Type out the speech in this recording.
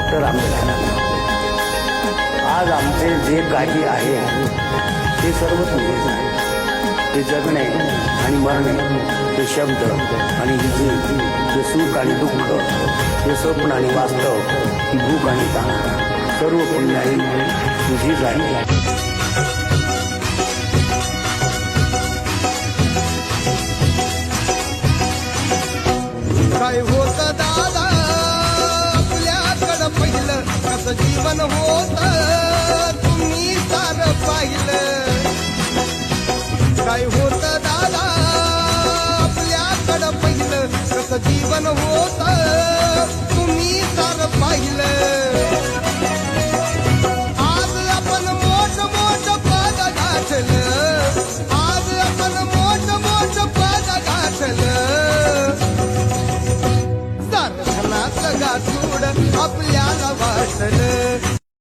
Doctor Ambedkar, आज आमचे जे काही आहे ते सर्व तुझेच आहे. ते जगणे आणि मरणे, ते शब्द आणि ते सुख आणि दुःख, ते स्वप्न आणि वास्तव, ही भूक आणि ताण, सर्व पुण्याई तुझीच आहे. काय होत दादा आपल्याकडं पहिलं, कसं जीवन होत तुम्ही सारं पाहिलं. काय होत दादा आपल्याकडं पहिलं, कसं जीवन होत तुम्ही सारं पाहिलं. आज आपण मोठ मोठ पद गाठलं, आज आपण मोठ मोठ पद गाठलं. गाठूड आपल्याला वाटलं,